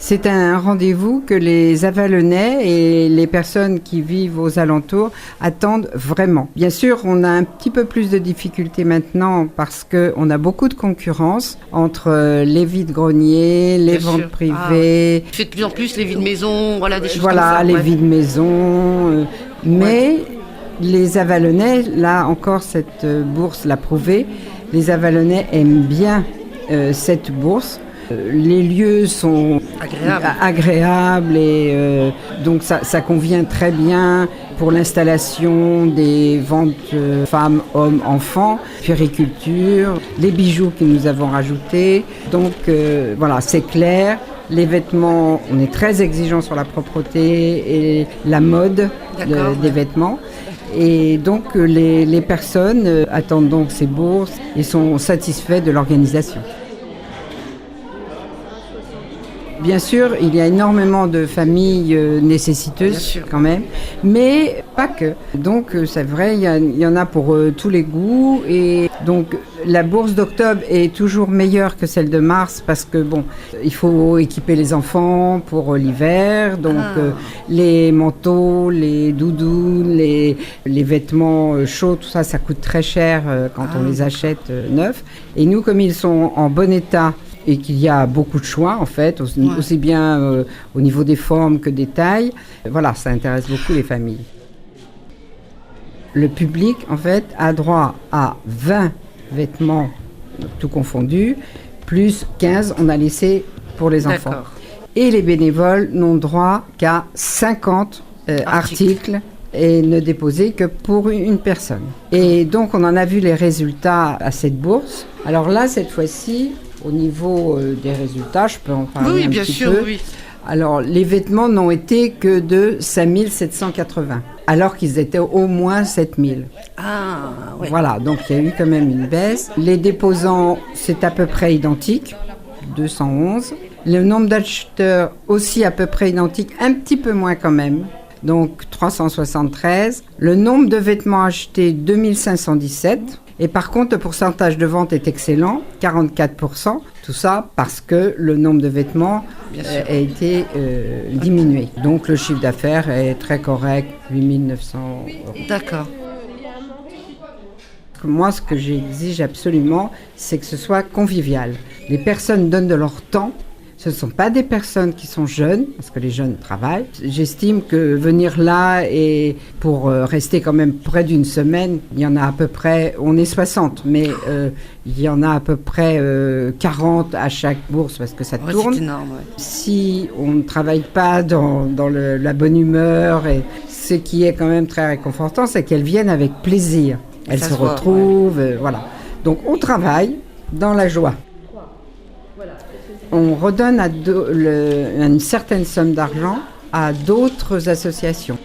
C'est un rendez-vous que les Avalonais et les personnes qui vivent aux alentours attendent vraiment. Bien sûr, on a un petit peu plus de difficultés maintenant parce qu'on a beaucoup de concurrence entre les vides-greniers, les ventes privées. Je fais de plus en plus les vides-maisons, voilà, des choses comme ça. Voilà, les vides-maisons. Mais les Avalonais, là encore, cette bourse l'a prouvé, les Avalonais aiment bien cette bourse. Les lieux sont agréables et donc ça convient très bien pour l'installation des ventes femmes, hommes, enfants, puériculture, les bijoux que nous avons rajoutés. Donc voilà, c'est clair. Les vêtements, on est très exigeant sur la propreté et la mode des vêtements. Et donc les personnes attendent donc ces bourses et sont satisfaits de l'organisation. Bien sûr, il y a énormément de familles nécessiteuses quand même, mais pas que. Donc c'est vrai, il y en a pour tous les goûts. Et donc la bourse d'octobre est toujours meilleure que celle de mars parce que bon, il faut équiper les enfants pour l'hiver. Donc les manteaux, les doudounes, les vêtements chauds, tout ça, ça coûte très cher quand on les achète neufs. Et nous, comme ils sont en bon état, et qu'il y a beaucoup de choix, en fait, aussi bien au niveau des formes que des tailles. Voilà, ça intéresse beaucoup les familles. Le public, en fait, a droit à 20 vêtements, tout confondus, plus 15, on a laissé pour les enfants. Et les bénévoles n'ont droit qu'à 50 articles et ne déposer que pour une personne. Et donc, on en a vu les résultats à cette bourse. Alors là, cette fois-ci, au niveau des résultats, je peux en parler un petit peu. Oui. Alors, les vêtements n'ont été que de 5 780, alors qu'ils étaient au moins 7 000. Ah, oui. Voilà, donc il y a eu quand même une baisse. Les déposants, c'est à peu près identique, 211. Le nombre d'acheteurs aussi à peu près identique, un petit peu moins quand même, donc 373. Le nombre de vêtements achetés, 2517. Et par contre, le pourcentage de vente est excellent, 44%. Tout ça parce que le nombre de vêtements a été diminué. Donc le chiffre d'affaires est très correct, 8 900 €. D'accord. Moi, ce que j'exige absolument, c'est que ce soit convivial. Les personnes donnent de leur temps. Ce ne sont pas des personnes qui sont jeunes, parce que les jeunes travaillent. J'estime que venir là et pour rester quand même près d'une semaine, il y en a à peu près, on est 60, mais il y en a à peu près 40 à chaque bourse parce que ça tourne. C'est énorme, Si on ne travaille pas dans la bonne humeur, et ce qui est quand même très réconfortant, c'est qu'elles viennent avec plaisir. Elles se retrouvent, voilà. Donc on travaille dans la joie. On redonne une certaine somme d'argent à d'autres associations.